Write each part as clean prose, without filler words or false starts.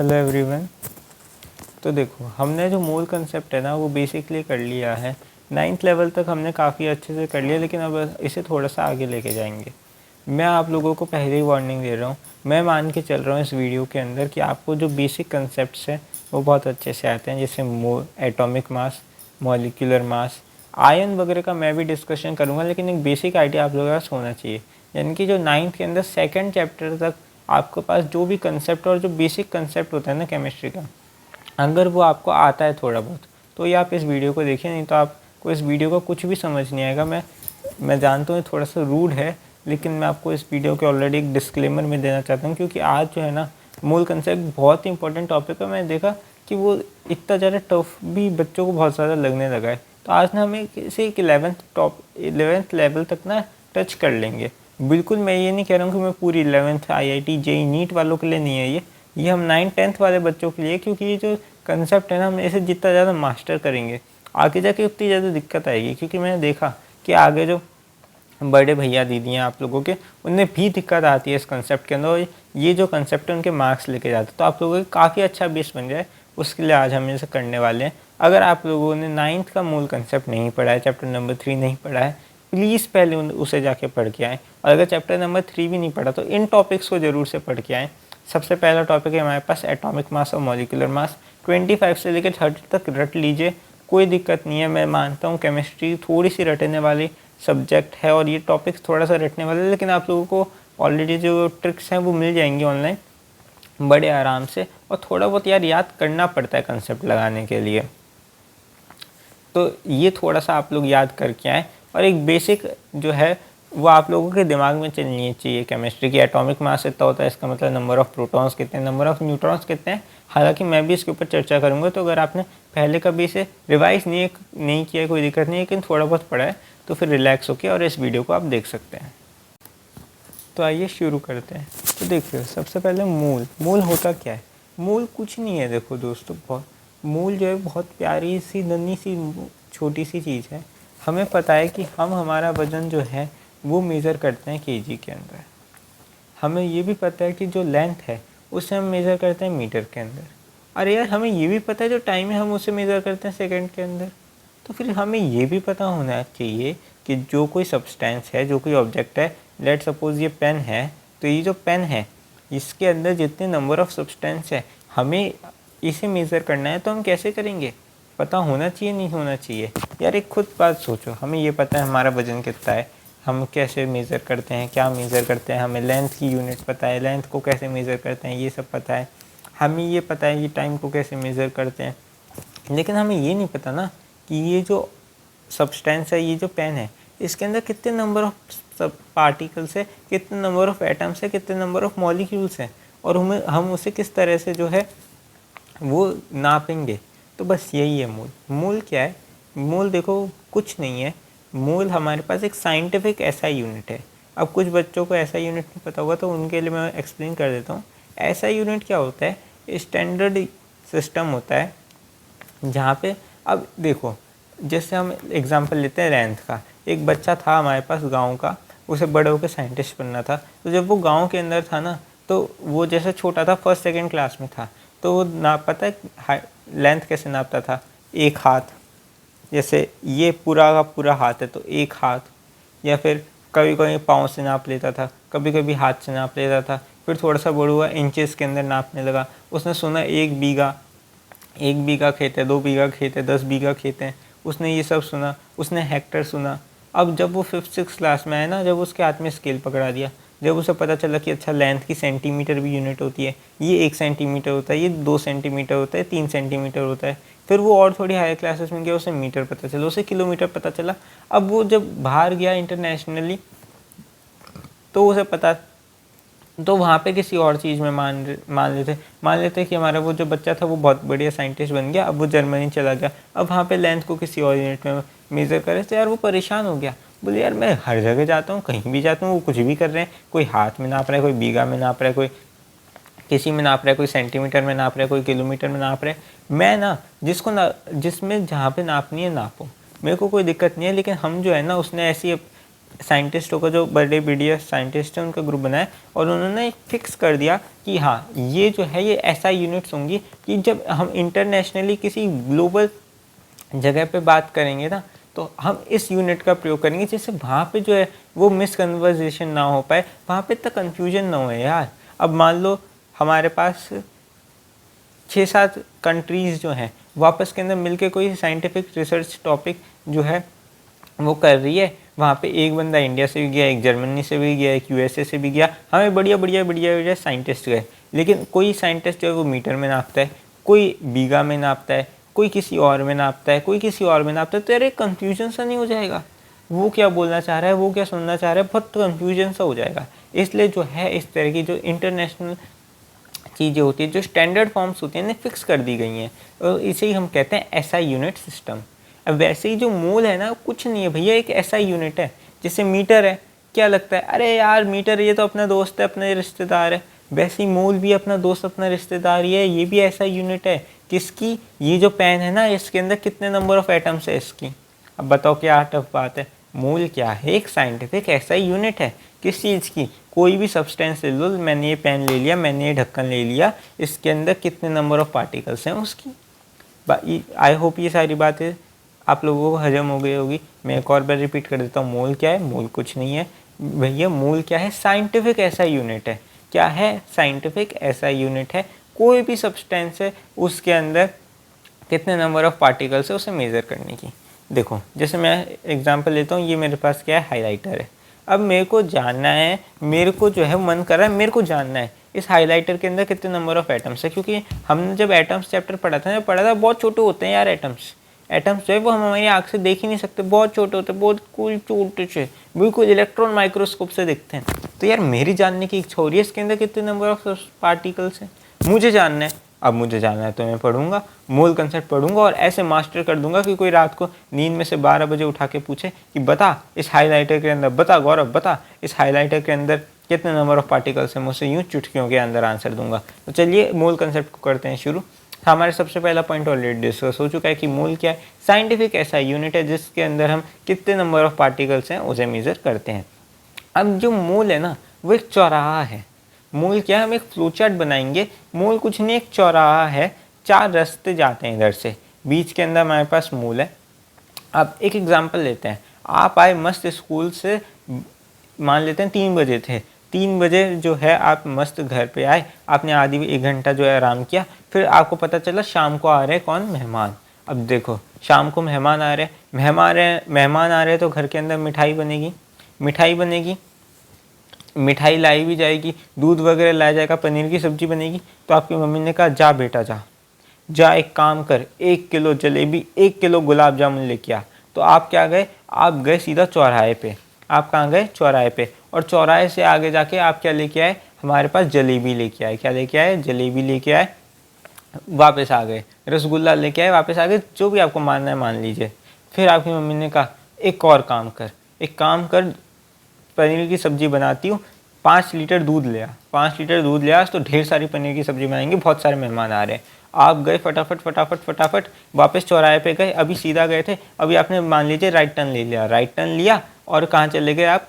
Hello everyone. तो देखो, हमने जो मूल कंसेप्ट है ना वो बेसिकली कर लिया है। 9th लेवल तक हमने काफ़ी अच्छे से कर लिया, लेकिन अब इसे थोड़ा सा आगे लेके जाएंगे। मैं आप लोगों को पहले ही वार्निंग दे रहा हूँ, मैं मान के चल रहा हूँ इस वीडियो के अंदर कि आपको जो बेसिक कंसेप्ट्स हैं वो बहुत अच्छे से आते हैं, जैसे atomic mass, molecular mass, ion वगैरह का मैं भी डिस्कशन करूँगा, लेकिन एक बेसिक आइडिया आप लोगों के पास होना चाहिए। यानी कि जो 9th के अंदर 2nd चैप्टर तक आपके पास जो भी कंसेप्ट और जो बेसिक कंसेप्ट होता है ना केमिस्ट्री का, अगर वो आपको आता है थोड़ा बहुत, तो ये आप इस वीडियो को देखिए, नहीं तो आपको इस वीडियो का कुछ भी समझ नहीं आएगा। मैं जानता हूँ थोड़ा सा रूड है, लेकिन मैं आपको इस वीडियो के ऑलरेडी एक डिस्क्लेमर में देना चाहता हूँ, क्योंकि आज जो है ना मूल कंसेप्ट बहुत ही इंपॉर्टेंट टॉपिक है। मैं देखा कि वो इतना ज़्यादा टफ भी बच्चों को बहुत ज़्यादा लगने लगा है। तो आज ना हमें इसे एक 11th लेवल तक ना टच कर लेंगे। बिल्कुल मैं ये नहीं कह रहा हूँ कि मैं पूरी 11th IIT JEE नीट वालों के लिए नहीं है ये हम 9th-10th वाले बच्चों के लिए, क्योंकि ये जो कंसेप्ट है ना, हम इसे जितना ज़्यादा मास्टर करेंगे आगे जाके उतनी ज़्यादा दिक्कत आएगी। क्योंकि मैंने देखा कि आगे जो बड़े भैया दीदी हैं आप लोगों के, उनमें भी दिक्कत आती है इस कंसेप्ट के अंदर, और ये जो कंसेप्ट है उनके मार्क्स लेके जाते हैं। तो आप लोगों को काफ़ी अच्छा बेस बन जाए, उसके लिए आज हम इसे करने वाले हैं। अगर आप लोगों ने 9th का मूल कंसेप्ट नहीं पढ़ा है, चैप्टर नंबर 3 नहीं पढ़ा है, प्लीज़ पहले उसे जाके पढ़ के आएँ। और अगर चैप्टर नंबर 3 भी नहीं पढ़ा तो इन टॉपिक्स को ज़रूर से पढ़ के आएँ। सबसे पहला टॉपिक है हमारे पास एटॉमिक मास और मॉलिक्यूलर मास। 25 से लेकर 30 तक रट लीजिए, कोई दिक्कत नहीं है। मैं मानता हूँ केमिस्ट्री थोड़ी सी रटने वाली सब्जेक्ट है और ये टॉपिक्स थोड़ा सा रटने वाले, लेकिन आप लोगों को ऑलरेडी जो ट्रिक्स हैं वो मिल जाएंगी ऑनलाइन बड़े आराम से। और थोड़ा बहुत यार याद करना पड़ता है कंसेप्ट लगाने के लिए, तो ये थोड़ा सा आप लोग याद करके आएँ। और एक बेसिक जो है वो आप लोगों के दिमाग में चलनी चाहिए केमिस्ट्री की। एटॉमिक मास इतना होता है, इसका मतलब नंबर ऑफ़ प्रोटॉन्स कितने, नंबर ऑफ़ न्यूट्रॉन्स कितने हैं। हालांकि मैं भी इसके ऊपर चर्चा करूंगा, तो अगर आपने पहले कभी इसे रिवाइज नहीं किया कोई दिक्कत नहीं है, लेकिन थोड़ा बहुत पढ़ा है तो फिर रिलैक्स होकर और इस वीडियो को आप देख सकते हैं। तो आइए शुरू करते हैं। तो देखिए, सबसे पहले मूल होता क्या है। मूल कुछ नहीं है, देखो दोस्तों, मूल जो है बहुत प्यारी सी नन्ही सी छोटी सी चीज़ है। हमें पता है कि हम हमारा वज़न जो है वो मेज़र करते हैं केजी के अंदर। हमें ये भी पता है कि जो लेंथ है उसे हम मेज़र करते हैं मीटर के अंदर। अरे यार, हमें ये भी पता है जो टाइम है हम उसे मेज़र करते हैं सेकंड के अंदर। तो फिर हमें ये भी पता होना चाहिए कि जो कोई सब्सटेंस है, जो कोई ऑब्जेक्ट है, लेट सपोज ये पेन है, तो ये जो पेन है इसके अंदर जितने नंबर ऑफ़ सब्सटेंस है, हमें इसे मेज़र करना है। तो हम कैसे करेंगे, पता होना चाहिए नहीं होना चाहिए। यार एक खुद बात सोचो, हमें ये पता है हमारा वज़न कितना है, हम कैसे मेज़र करते हैं, क्या मेज़र करते हैं, हमें लेंथ की यूनिट पता है, लेंथ को कैसे मेज़र करते हैं ये सब पता है, हमें ये पता है ये टाइम को कैसे मेज़र करते हैं। लेकिन हमें ये नहीं पता ना कि ये जो सब्सटेंस है, ये जो पेन है, इसके अंदर कितने नंबर ऑफ सब पार्टिकल्स है, कितने नंबर ऑफ एटम्स है, कितने नंबर ऑफ मॉलिक्यूल्स हैं, और हम उसे किस तरह से जो है वो नापेंगे। तो बस यही है मूल क्या है। मूल देखो कुछ नहीं है, मूल हमारे पास एक साइंटिफिक SI यूनिट है। अब कुछ बच्चों को SI यूनिट नहीं पता होगा, तो उनके लिए मैं एक्सप्लेन कर देता हूँ। SI यूनिट क्या होता है, स्टैंडर्ड सिस्टम होता है जहाँ पे, अब देखो जैसे हम एग्जांपल लेते हैं लेंथ का। एक बच्चा था हमारे पास गांव का, उसे बड़े होकर साइंटिस्ट बनना था। तो जब वो गांव के अंदर था ना, तो वो जैसे छोटा था, 1st-2nd क्लास में था, तो वो पता है लेंथ कैसे नापता था, एक हाथ, जैसे ये पूरा का पूरा हाथ है तो एक हाथ, या फिर कभी कभी पाँव से नाप लेता था, कभी कभी हाथ से नाप लेता था। फिर थोड़ा सा बड़ा हुआ, इंचेस के अंदर नापने लगा। उसने सुना 1 बीघा खेत है, 2 बीघा खेत है, 10 बीघा खेत है, उसने ये सब सुना, उसने हेक्टर सुना। अब जब वो 5th-6th क्लास में आया ना, जब उसके हाथ में स्केल पकड़ा दिया, जब उसे पता चला कि अच्छा लेंथ की सेंटीमीटर भी यूनिट होती है, ये 1 सेंटीमीटर होता है, ये 2 सेंटीमीटर होता है, 3 सेंटीमीटर होता है। फिर वो और थोड़ी हायर क्लासेस में गया, उसे मीटर पता चला, उसे किलोमीटर पता चला। अब वो जब बाहर गया इंटरनेशनली, तो उसे पता, तो वहाँ पे किसी और चीज़ में मान लेते कि हमारा वो जो बच्चा था वो बहुत बढ़िया साइंटिस्ट बन गया। अब वो जर्मनी चला गया, अब वहाँ पे लेंथ को किसी और यूनिट में मेज़र करे, तो यार वो परेशान हो गया। बोले यार मैं हर जगह जाता हूँ, कहीं भी जाता हूँ, वो कुछ भी कर रहे हैं, कोई हाथ में नाप रहा है, कोई बीघा में नाप रहा है, कोई किसी में नाप रहा है, कोई सेंटीमीटर में नाप रहा है, कोई किलोमीटर में नाप रहा है। मैं ना जिसमें जहाँ पे नापनी है नापो, मेरे को कोई दिक्कत नहीं है। लेकिन हम जो है ना, उसने ऐसी साइंटिस्टों का जो बड़े BDS साइंटिस्ट हैं उनका ग्रुप बनाया और उन्होंने फिक्स कर दिया कि हाँ ये जो है ये ऐसा यूनिट्स होंगी कि जब हम इंटरनेशनली किसी ग्लोबल जगह पे बात करेंगे ना तो हम इस यूनिट का प्रयोग करेंगे, जिससे वहाँ पे जो है वो मिसकन्वर्जेशन ना हो पाए, वहाँ पे तक कन्फ्यूजन ना हो यार। अब मान लो हमारे पास 6-7 कंट्रीज़ जो हैं वो आपस के अंदर मिलके कोई साइंटिफिक रिसर्च टॉपिक जो है वो कर रही है, वहाँ पे एक बंदा इंडिया से भी गया, एक जर्मनी से भी गया, एक USA से भी गया, हमें बढ़िया साइंटिस्ट गए, लेकिन कोई साइंटिस्ट जो है वो मीटर में नापता है, कोई बीघा में नापता है, कोई किसी और में नापता है, कोई किसी और में नापता है, तो यार एक कन्फ्यूजन सा नहीं हो जाएगा, वो क्या बोलना चाह रहा है, वो क्या सुनना चाह रहा है, बहुत कन्फ्यूजन सा हो जाएगा। इसलिए जो है इस तरह की जो इंटरनेशनल चीज़ें होती है, जो स्टैंडर्ड फॉर्म्स होती हैं ना फिक्स कर दी गई हैं, और इसे ही हम कहते हैं SI यूनिट सिस्टम। अब वैसे ही जो मोल है ना कुछ नहीं है भैया, एक SI यूनिट है। जैसे मीटर है, क्या लगता है अरे यार मीटर ये तो अपना दोस्त है, अपने रिश्तेदार है, वैसे ही मोल भी अपना दोस्त अपना रिश्तेदार ही है, ये भी SI यूनिट है। किसकी? ये जो पेन है ना इसके अंदर कितने नंबर ऑफ एटम्स है इसकी। अब बताओ क्या टफ बात है। मोल क्या है? एक साइंटिफिक SI यूनिट है। किस चीज़ की? कोई भी सब्सटेंस ले लो, मैंने ये पेन ले लिया, मैंने ये ढक्कन ले लिया, इसके अंदर कितने नंबर ऑफ पार्टिकल्स हैं उसकी। आई होप ये सारी बातें आप लोगों को हजम हो गई होगी। मैं एक और बार रिपीट कर देता हूँ। मोल क्या है? मोल कुछ नहीं है भैया, मोल क्या है? साइंटिफिक SI यूनिट है। क्या है? साइंटिफिक SI यूनिट है। कोई भी सब्सटेंस है उसके अंदर कितने नंबर ऑफ पार्टिकल्स है उसे मेज़र करने की। देखो जैसे मैं एग्जांपल लेता हूँ, ये मेरे पास क्या है? हाइलाइटर है। अब मेरे को जानना है, मेरे को जो है मन कर रहा है मेरे को जानना है इस हाइलाइटर के अंदर कितने नंबर ऑफ एटम्स है, क्योंकि हमने जब एटम्स चैप्टर पढ़ा था बहुत छोटे होते हैं यार एटम्स। एटम्स जो है वो हम हमारी आँख से देख ही नहीं सकते, बहुत छोटे होते हैं, बहुत कोई छोटे से बिल्कुल इलेक्ट्रॉन माइक्रोस्कोप से दिखते हैं। तो यार मेरी जानने की इच्छा हो रही है इसके अंदर कितने नंबर ऑफ पार्टिकल्स हैं, मुझे जानना है। अब मुझे जानना है तो मैं पढ़ूंगा, मोल कंसेप्ट पढ़ूंगा और ऐसे मास्टर कर दूंगा कि कोई रात को नींद में से 12 बजे उठा के पूछे कि बता इस हाइलाइटर के अंदर, बता गौरव बता इस हाइलाइटर के अंदर कितने नंबर ऑफ पार्टिकल्स हैं, मुझसे यूँ चुटकियों के अंदर आंसर दूंगा। तो चलिए मोल कंसेप्ट को करते हैं शुरू। हमारे सबसे पहला पॉइंट ऑलरेडी डिस्कस हो चुका है कि मोल क्या है? साइंटिफिक SI यूनिट है जिसके अंदर हम कितने नंबर ऑफ पार्टिकल्स हैं उसे मेज़र करते हैं। अब जो मोल है ना वो एक चौराहा है। मोल क्या है? हम एक फ्लोचार्ट बनाएंगे। मोल कुछ नहीं, एक चौराहा है, 4 रास्ते जाते हैं इधर से, बीच के अंदर हमारे पास मोल है। अब एक एग्जांपल लेते हैं। आप आए मस्त स्कूल से, मान लेते हैं 3 बजे थे, 3 बजे जो है आप मस्त घर पे आए, आपने आधी 1 घंटा जो है आराम किया, फिर आपको पता चला शाम को आ रहे हैं कौन? मेहमान। अब देखो शाम को मेहमान आ रहे हैं, मेहमान आ रहे हैं तो घर के अंदर मिठाई बनेगी, मिठाई लाई भी जाएगी, दूध वगैरह लाया जाएगा, पनीर की सब्जी बनेगी। तो आपकी मम्मी ने कहा जा बेटा जा एक काम कर, 1 किलो जलेबी 1 किलो गुलाब जामुन लेके आ। तो आप क्या गए? आप गए सीधा चौराहे पे। आप कहाँ गए? चौराहे पे। और चौराहे से आगे जाके आप क्या लेके आए? हमारे पास जलेबी लेके आए। क्या लेके आए? जलेबी लेके आए, वापस आ गए, रसगुल्ला लेके आए, वापस आ गए, जो भी आपको मानना है मान लीजिए। फिर आपकी मम्मी ने कहा एक और काम कर, पनीर की सब्जी बनाती हूँ, 5 लीटर दूध ले आ। 5 लीटर दूध ले आ तो ढेर सारी पनीर की सब्जी बनाएंगे, बहुत सारे मेहमान आ रहे हैं। आप गए फटाफट वापस चौराहे पे गए, अभी सीधा गए थे, अभी आपने मान लीजिए राइट टर्न लिया और कहाँ चले गए आप?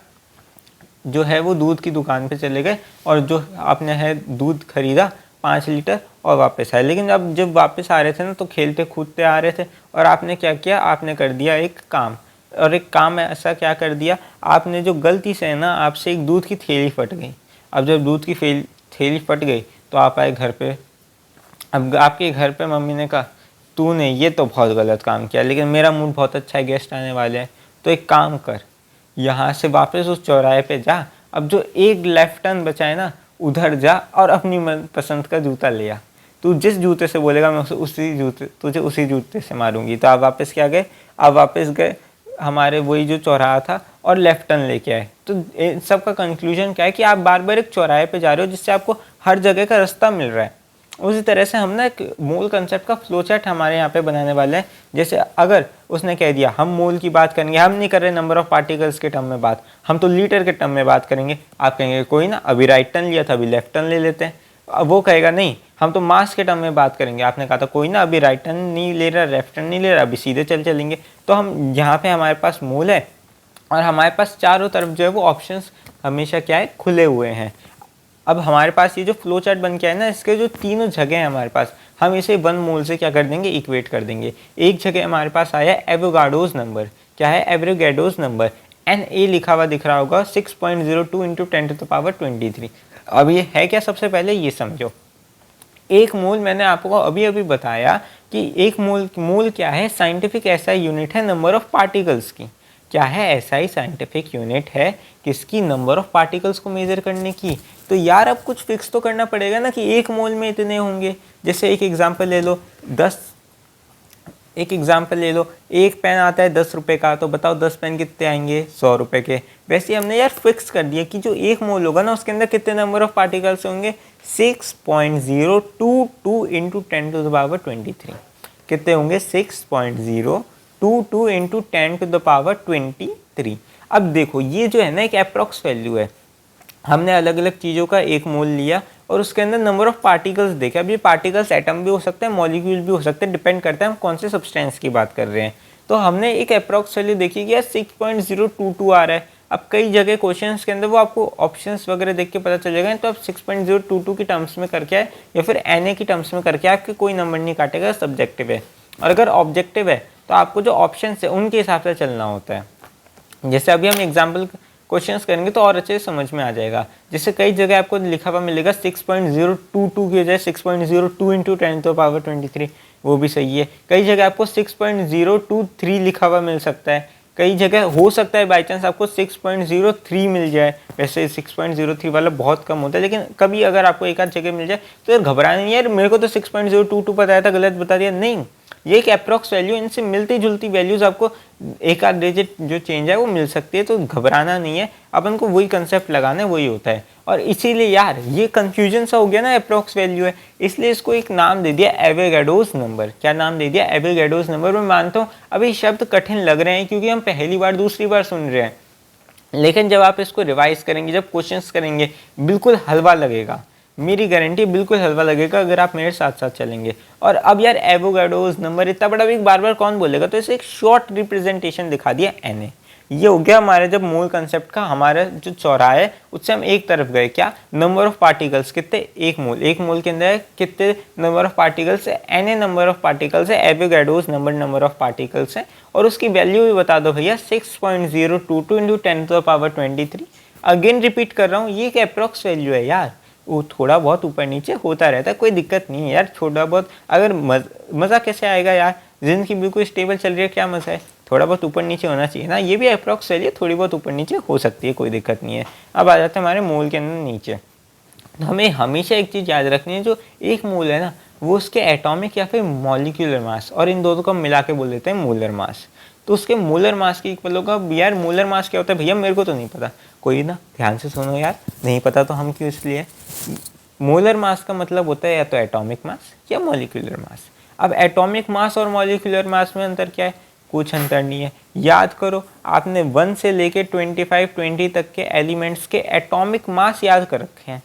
जो है वो दूध की दुकान पे चले गए और जो आपने है दूध खरीदा 5 लीटर और वापस आए। लेकिन अब जब वापस आ रहे थे ना तो खेलते कूदते आ रहे थे और आपने क्या किया? आपने कर दिया एक काम, और एक काम ऐसा क्या कर दिया आपने, जो गलती से है ना आपसे एक दूध की थैली फट गई। अब जब दूध की थैली फट गई तो आप आए घर पे। अब आपके घर पे मम्मी ने कहा तूने ये तो बहुत गलत काम किया, लेकिन मेरा मूड बहुत अच्छा है, गेस्ट आने वाले हैं, तो एक काम कर, यहाँ से वापस उस चौराहे पे जा, अब जो एक लेफ्ट टर्न बचा है ना उधर जा और अपनी मनपसंद का जूता ले आ। तू जिस जूते से बोलेगा मैं तुझे उसी जूते से मारूंगी। तो आप वापस क्या गए? आप वापस गए हमारे वही जो चौराहा था और लेफ्ट टर्न लेके आए। तो सबका कंक्लूजन क्या है कि आप बार बार एक चौराहे पे जा रहे हो जिससे आपको हर जगह का रास्ता मिल रहा है। उसी तरह से हम ना एक मोल कंसेप्ट का फ्लो चार्ट हमारे यहाँ पे बनाने वाले हैं। जैसे अगर उसने कह दिया हम मोल की बात करेंगे, हम नहीं कर रहे नंबर ऑफ पार्टिकल्स के टर्म में बात, हम तो लीटर के टर्म में बात करेंगे। आप कहेंगे कोई ना, अभी राइट टर्न लिया था, अभी लेफ्ट टर्न ले लेते हैं। अब वो कहेगा नहीं हम तो मास के टर्म में बात करेंगे। आपने कहा था कोई ना, अभी राइट टर्न नहीं ले रहा, लेफ्ट टर्न नहीं ले रहा, अभी सीधे चलेंगे। तो हम यहाँ पे हमारे पास मोल है, और हमारे पास चारों तरफ जो है वो ऑप्शंस हमेशा क्या है, खुले हुए हैं। अब हमारे पास ये जो फ्लो चार्ट बन के है ना, इसके जो तीनों जगह हैं हमारे पास, हम इसे 1 मोल से क्या कर देंगे, इक्वेट कर देंगे। एक जगह हमारे पास आया एवोगाड्रोस नंबर, क्या है, एवोगाड्रोस नंबर, Na लिखा हुआ दिख रहा होगा 6.02 इंटू 10⁻23। अब ये है क्या, सबसे पहले ये समझो, एक मोल मैंने आपको अभी अभी बताया कि एक मोल क्या है, साइंटिफिक ऐसा यूनिट है नंबर ऑफ पार्टिकल्स की। क्या है, ऐसा ही साइंटिफिक यूनिट है किसकी, नंबर ऑफ पार्टिकल्स को मेजर करने की। तो यार अब कुछ फिक्स तो करना पड़ेगा ना कि एक मोल में इतने होंगे। जैसे एक एग्जांपल ले लो, एक पेन आता है 10 रुपये का, तो बताओ 10 पेन कितने आएंगे, 100 रुपये के। वैसे हमने यार फिक्स कर दिया कि जो एक मोल होगा ना, उसके अंदर कितने नंबर ऑफ पार्टिकल्स होंगे, 6.022 इंटू 10⁻23। कितने होंगे, 6.022 इंटू 10⁻23। अब देखो ये जो है ना एक अप्रॉक्स वैल्यू है, हमने अलग अलग चीज़ों का एक मोल लिया और उसके अंदर नंबर ऑफ पार्टिकल्स देखे। अब ये पार्टिकल्स एटम भी हो सकते हैं, मॉलिक्यूल भी हो सकते हैं, डिपेंड करता है हम कौन से सब्सटेंस की बात कर रहे हैं। तो हमने एक अप्रॉक्स वैल्यू देखी कि यार 6.022 आ रहा है। अब कई जगह क्वेश्चंस के अंदर वो आपको ऑप्शंस वगैरह देख के पता चल जाएगा, तो आप 6.022 की टर्म्स में करके आए या फिर Na की टर्म्स में करके आपके कोई नंबर नहीं काटेगा, सब्जेक्टिव है। और अगर ऑब्जेक्टिव है तो आपको जो ऑप्शन है उनके हिसाब से चलना होता है। जैसे अभी हम एग्जाम्पल क्वेश्चंस करेंगे तो और अच्छे से समझ में आ जाएगा। जैसे कई जगह आपको लिखा हुआ मिलेगा 6.022 की बजाय 6.02 इंटू 10⁻23, वो भी सही है। कई जगह आपको 6.023 लिखा हुआ मिल सकता है, कई जगह हो सकता है बाई चांस आपको 6.03 मिल जाए। वैसे 6.03 वाला बहुत कम होता है, लेकिन कभी अगर आपको एक आध जगह मिल जाए तो यार घबराना नहीं, यार मेरे को तो 6.022 बताया था, गलत बता दिया, नहीं, ये एक अप्रॉक्स वैल्यू, इनसे मिलती जुलती वैल्यूज आपको एक आध डिजिट जो चेंज है वो मिल सकती है, तो घबराना नहीं है। अपन को वही कंसेप्ट लगाना है, वही होता है। और इसीलिए यार ये कंफ्यूजन सा हो गया ना, अप्रॉक्स वैल्यू है, इसलिए इसको एक नाम दे दिया एवोगाड्रोस नंबर। क्या नाम दे दिया, एवोगाड्रोस नंबर। मैं मानता हूँ अभी शब्द कठिन लग रहे हैं क्योंकि हम पहली बार दूसरी बार सुन रहे हैं, लेकिन जब आप इसको रिवाइज करेंगे, जब क्वेश्चंस करेंगे, बिल्कुल हलवा लगेगा, मेरी गारंटी, बिल्कुल हलवा लगेगा अगर आप मेरे साथ साथ चलेंगे। और अब यार एवोगाड्रोस नंबर इतना बड़ा भी बार बार कौन बोलेगा, तो इसे एक शॉर्ट रिप्रेजेंटेशन दिखा दिया Na। ये हो गया हमारे जब मूल कंसेप्ट का, हमारा जो चौराहा है उससे हम एक तरफ गए, क्या, नंबर ऑफ पार्टिकल्स कितने, एक मोल के अंदर कितने नंबर ऑफ पार्टिकल्स है, Na नंबर ऑफ पार्टिकल्स है, एवोगाड्रोस नंबर ऑफ पार्टिकल्स है, और उसकी वैल्यू भी बता दो भैया 6.022 इंटू 10⁻23। अगेन रिपीट कर रहा हूँ, ये एक अप्रॉक्स वैल्यू है यार, वो थोड़ा बहुत ऊपर नीचे होता रहता है, कोई दिक्कत नहीं है यार, छोटा बहुत। अगर मज़ा कैसे आएगा यार, ज़िंदगी बिल्कुल स्टेबल चल रही है, क्या मज़ा है, थोड़ा बहुत ऊपर नीचे होना चाहिए ना। ये भी अप्रॉक्स वैल्यू, थोड़ी बहुत ऊपर नीचे हो सकती है, कोई दिक्कत नहीं है। अब आ जाते हैं हमारे मोल के अंदर नीचे। तो हमें हमेशा एक चीज़ याद रखनी है, जो एक मोल है ना वो उसके एटॉमिक या फिर मॉलिक्यूलर मास, और इन दोनों को मिला के बोल देते हैं मोलर मास। तो उसके मोलर मास की इक्वल होगा, यार मोलर मास क्या होता है भैया, मेरे को तो नहीं पता, कोई ना ध्यान से सुनो यार, नहीं पता तो हम क्यों, इसलिए मोलर मास का मतलब होता है या तो एटॉमिक मास या मॉलिक्यूलर मास। अब एटॉमिक मास और मॉलिक्यूलर मास में अंतर क्या है, कुछ अंतर नहीं है। याद करो, आपने 1 से लेके 25-20 तक के एलिमेंट्स के एटॉमिक मास याद कर रखे हैं।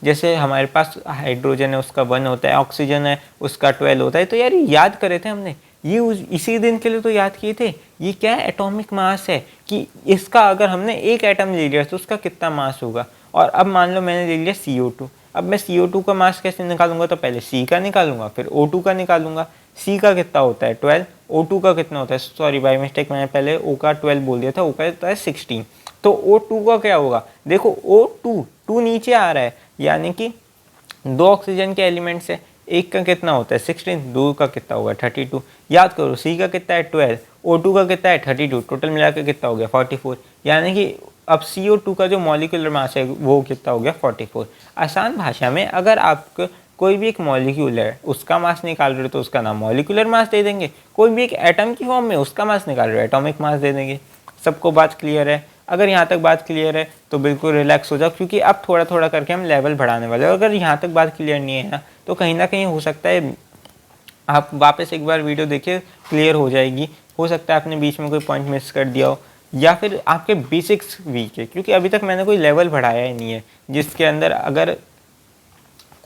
जैसे हमारे पास हाइड्रोजन है उसका 1 होता है, ऑक्सीजन है उसका 12 होता है, तो यार याद करे थे हमने, ये इसी दिन के लिए तो याद किए थे। ये क्या है, एटॉमिक मास है, कि इसका अगर हमने एक एटम ले लिया तो उसका कितना मास होगा। और अब मान लो मैंने ले लिया CO2, अब मैं CO2 का मास कैसे निकालूंगा, तो पहले C का निकालूंगा, फिर O2 का निकालूंगा। C का कितना होता है 12, O2 का कितना होता है, सॉरी बाय मिस्टेक मैंने पहले O का 12 बोल दिया था, O का होता है 16। तो O2 का क्या होगा, देखो O2 नीचे आ रहा है, यानी कि 2 ऑक्सीजन के एलिमेंट्स है, एक का कितना होता है 16, 2 का कितना होगा 32। याद करो, C का कितना है 12, O2 का कितना है 32, टोटल मिलाकर कितना हो गया 44। यानी कि अब CO2 का जो मॉलिक्यूलर मास है वो कितना हो गया 44। आसान भाषा में अगर आप कोई भी एक मॉलिक्यूल है उसका मास निकाल रहे हो तो उसका नाम मॉलिक्यूलर मास दे देंगे, कोई भी एक एटम की फॉर्म में उसका मास निकाल रहे हो एटॉमिक मास दे देंगे। सबको बात क्लियर है? अगर यहाँ तक बात क्लियर है तो बिल्कुल रिलैक्स हो जाओ, क्योंकि अब थोड़ा थोड़ा करके हम लेवल बढ़ाने वाले हैं। अगर यहाँ तक बात क्लियर नहीं है ना तो कहीं ना कहीं हो सकता है आप वापस एक बार वीडियो देखिए, क्लियर हो जाएगी। हो सकता है आपने बीच में कोई पॉइंट मिस कर दिया हो, या फिर आपके बेसिक्स वीक है, क्योंकि अभी तक मैंने कोई लेवल बढ़ाया ही नहीं है जिसके अंदर अगर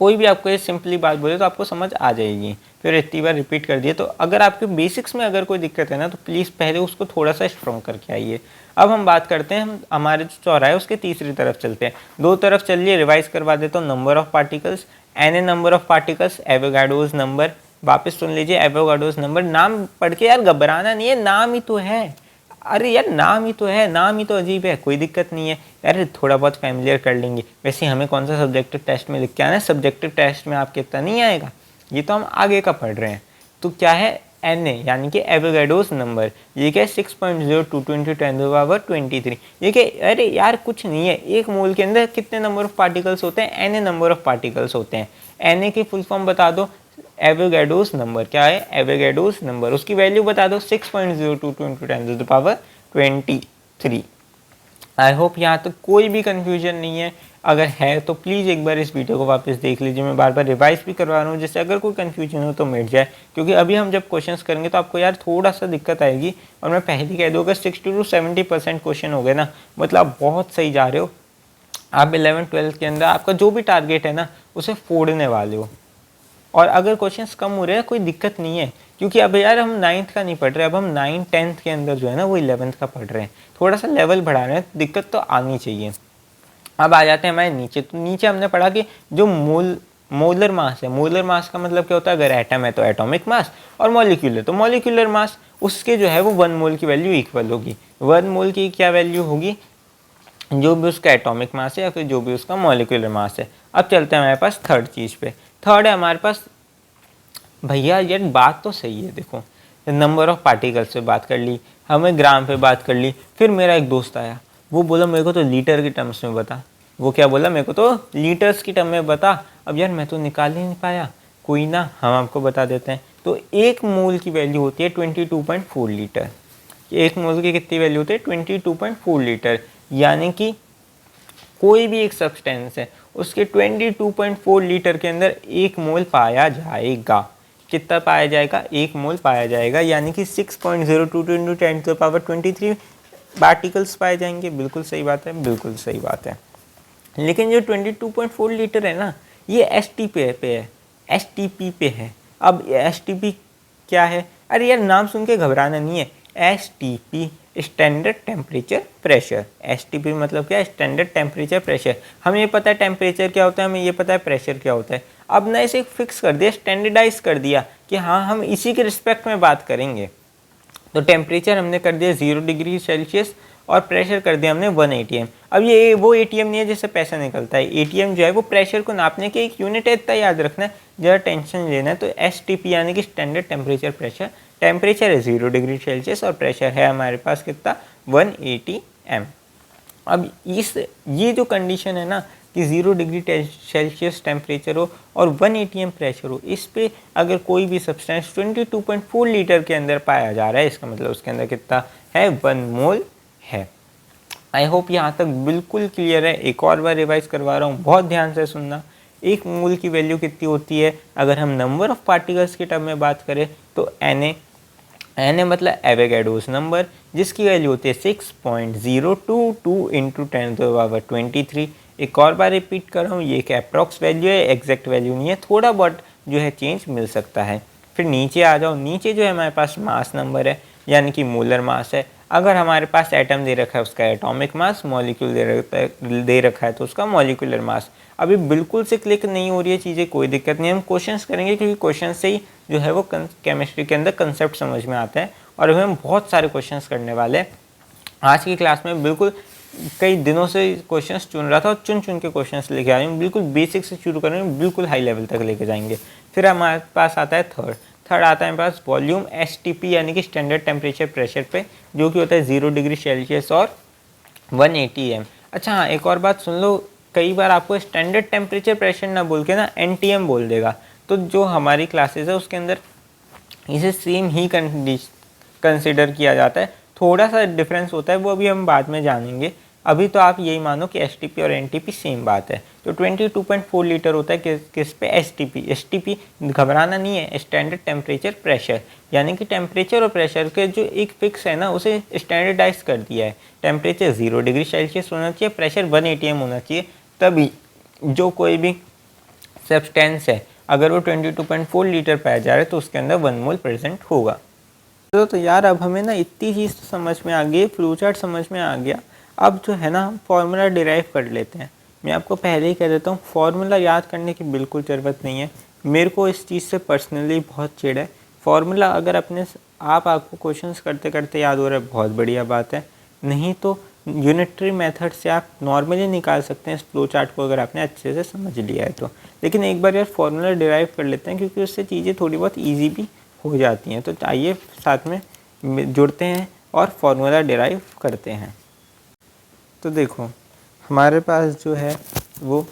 कोई भी आपको ये सिंपली बात बोले तो आपको समझ आ जाएगी। फिर इतनी बार रिपीट कर दिए तो अगर आपके बेसिक्स में अगर कोई दिक्कत है ना तो प्लीज़ पहले उसको थोड़ा सा स्ट्रॉन्ग करके आइए। अब हम बात करते हैं, हम हमारे जो चौराहा है उसके तीसरी तरफ चलते हैं। दो तरफ चलिए, रिवाइज करवा देता हूँ। Number of particles, N number of particles, Avogadro's number. वापस सुन लीजिए, एवोगाड्रोस नंबर। नाम पढ़ के यार घबराना नहीं है, नाम ही तो है। अरे यार नाम ही तो है, नाम ही तो अजीब है, कोई दिक्कत नहीं है यार, थोड़ा बहुत फैमिलियर कर लेंगे। वैसे हमें कौन सा सब्जेक्टिव टेस्ट में लिख के आना है, सब्जेक्टिव टेस्ट में आपके इतना नहीं आएगा, ये तो हम आगे का पढ़ रहे हैं। तो क्या है एन ए, यानी कि एवोगाड्रोस नंबर। ये क्या है 6.02 × 10⁻23। ये क्या, अरे यार कुछ नहीं है, एक मोल के अंदर कितने नंबर ऑफ पार्टिकल्स होते हैं, N A number of particles होते हैं। एन ए की फुल फॉर्म बता दो, एवोगाड्रोस नंबर। क्या है एवोगाड्रोस नंबर, उसकी वैल्यू बता दो 6.02 × 10⁻23। आई होप यहाँ तक कोई भी कन्फ्यूजन नहीं है। अगर है तो प्लीज़ एक बार इस वीडियो को वापस देख लीजिए, मैं बार बार रिवाइज भी करवा रहा हूँ, जिससे अगर कोई कन्फ्यूजन हो तो मिट जाए। क्योंकि अभी हम जब क्वेश्चंस करेंगे तो आपको यार थोड़ा सा दिक्कत आएगी। और मैं पहले कह दूँ, अगर 60 to 70% क्वेश्चन हो गए ना, मतलब आप बहुत सही जा रहे हो। आप 11th-12th के अंदर आपका जो भी टारगेट है ना उसे फोड़ने वाले हो। और अगर क्वेश्चंस कम हो रहे हैं कोई दिक्कत नहीं है, क्योंकि अब यार हम 9th का नहीं पढ़ रहे, अब हम 9th-10th के अंदर जो है ना वो 11th का पढ़ रहे हैं, थोड़ा सा लेवल बढ़ा रहे हैं, दिक्कत तो आनी चाहिए। अब आ जाते हैं हमारे नीचे। तो नीचे हमने पढ़ा कि जो मोलर मास है, मोलर मास का मतलब क्या होता है, अगर एटम है तो एटॉमिक मास, और मॉलिक्यूलर तो मॉलिक्यूलर मास, उसके जो है वो 1 मोल की वैल्यू इक्वल होगी। 1 मोल की क्या वैल्यू होगी, जो भी उसका एटॉमिक मास है या फिर जो भी उसका मॉलिक्यूलर मास है। अब चलते हैं हमारे पास थर्ड चीज़ पे। थर्ड है हमारे पास, भैया यार बात तो सही है, देखो नंबर ऑफ पार्टिकल्स पे बात कर ली, हमें ग्राम पे बात कर ली। फिर मेरा एक दोस्त आया, वो बोला मेरे को तो लीटर के टर्म्स में बता। वो क्या बोला, मेरे को तो लीटर्स की टर्म में बता। अब यार मैं तो निकाल ही नहीं पाया, कोई ना हम आपको बता देते हैं। तो एक मोल की वैल्यू होती है 22.4 लीटर। एक मोल की कितनी वैल्यू होती है, 22.4 लीटर। यानी कि कोई भी एक सब्सटेंस है उसके 22.4 लीटर के अंदर एक मोल पाया जाएगा। कितना पाया जाएगा, एक मोल पाया जाएगा। यानी कि 6.02 × 10⁻23 पार्टिकल्स पाए जाएंगे। बिल्कुल सही बात है, बिल्कुल सही बात है। लेकिन जो 22.4 लीटर है ना, ये एसटीपी पे है, एसटीपी पे है। अब एसटीपी क्या है, अरे यार नाम सुन के घबराना नहीं है। STP standard temperature pressure. STP मतलब क्या है, स्टैंडर्ड टेम्परेचर प्रेशर। हमें ये पता है टेम्परेचर क्या होता है, हमें ये पता है प्रेशर क्या होता है। अब ना इसे फिक्स कर दिया, स्टैंडर्डाइज कर दिया कि हाँ हम इसी के रिस्पेक्ट में बात करेंगे। तो टेम्परेचर हमने कर दिया 0 डिग्री सेल्सियस और प्रेशर कर दिया हमने 1 ATM। अब ये वो ATM नहीं है जिससे पैसा निकलता है, ATM जो है वो प्रेशर को नापने की एक यूनिट है, इतना याद रखना है, ज़रा टेंशन लेना है। तो STP यानी कि स्टैंडर्ड टेम्परेचर प्रेशर। टेम्परेचर है 0 डिग्री सेल्सियस और प्रेशर है हमारे पास कितना, 1 ATM। अब ये जो कंडीशन है ना कि 0 डिग्री सेल्सियस टेम्परेचर हो और 1 ATM प्रेशर हो, इस पे अगर कोई भी सब्सटेंस 22.4 लीटर के अंदर पाया जा रहा है, इसका मतलब उसके अंदर कितना है, 1 मोल है। आई होप यहाँ तक बिल्कुल क्लियर है। एक और बार रिवाइज करवा रहा हूँ, बहुत ध्यान से सुनना। एक मोल की वैल्यू कितनी होती है, अगर हम नंबर ऑफ पार्टिकल्स के टर्म में बात करें तो Na मतलब एवोगाड्रोस नंबर, जिसकी वैल्यू होती है 6.022 × 10⁻23। एक और बार रिपीट कर रहा हूँ, ये एक अप्रॉक्स वैल्यू है, एग्जैक्ट वैल्यू नहीं है, थोड़ा बहुत जो है चेंज मिल सकता है। फिर नीचे आ जाओ, नीचे जो है हमारे पास मास नंबर है, यानी कि मोलर मास है। अगर हमारे पास एटम दे रखा है उसका एटॉमिक मास, मॉलिक्यूल दे रखा है तो उसका मॉलिक्यूलर मास। अभी बिल्कुल से क्लिक नहीं हो रही है चीज़ें, कोई दिक्कत नहीं, हम क्वेश्चंस करेंगे क्योंकि क्वेश्चन से ही जो है वो केमिस्ट्री के अंदर कंसेप्ट समझ में आता है। और अभी हम बहुत सारे क्वेश्चंस करने वाले हैं आज की क्लास में। बिल्कुल कई दिनों से क्वेश्चंस चुन रहा था और चुन चुन के क्वेश्चंस लेके आ रहे हैं, बिल्कुल बेसिक से शुरू करेंगे, बिल्कुल हाई लेवल तक लेके जाएंगे। फिर हमारे पास आता है थर्ड आता है हमारे पास वॉल्यूम STP यानी कि स्टैंडर्ड टेम्परेचर प्रेशर पे, जो कि होता है 0 डिग्री सेल्सियस और 1 ATM। अच्छा हाँ, एक और बात सुन लो, कई बार आपको स्टैंडर्ड टेम्परेचर प्रेशर ना बोल के ना NTM बोल देगा, तो जो हमारी क्लासेस है उसके अंदर इसे सेम ही कंसिडर किया जाता है। थोड़ा सा डिफरेंस होता है, वो अभी हम बाद में जानेंगे। अभी तो आप यही मानो कि STP और NTP सेम बात है। तो 22.4 लीटर होता है किस पे, STP घबराना नहीं है, स्टैंडर्ड टेम्परेचर प्रेशर, यानी कि टेम्परेचर और प्रेशर के जो एक फिक्स है ना उसे स्टैंडर्डाइज कर दिया है। टेम्परेचर 0 डिग्री सेल्सियस होना चाहिए, प्रेशर 1 ATM होना चाहिए, तभी जो कोई भी सब्सटेंस है, अगर वो 22.4 लीटर पाया जा रहा है तो उसके अंदर 1 मोल प्रेजेंट होगा। तो यार अब हमें ना इतनी चीज़ तो समझ में आ गई, फ्लो चार्ट समझ में आ गया। अब जो है ना हम फार्मूला डिराइव कर लेते हैं। मैं आपको पहले ही कह देता हूँ, फार्मूला याद करने की बिल्कुल ज़रूरत नहीं है। मेरे को इस चीज़ से पर्सनली बहुत चिढ़ है। फार्मूला अगर आपको क्वेश्चंस करते करते याद हो रहा है, बहुत बढ़िया बात है, नहीं तो यूनिटरी मेथड से आप नॉर्मली निकाल सकते हैं इस फ्लो चार्ट को, अगर आपने अच्छे से समझ लिया है तो। लेकिन एक बार यार फार्मूला डिराइव कर लेते हैं, क्योंकि उससे चीज़ें थोड़ी बहुत ईजी भी हो जाती हैं। तो आइए साथ में जुड़ते हैं और फार्मूला डिराइव करते हैं। तो देखो हमारे पास जो है वो,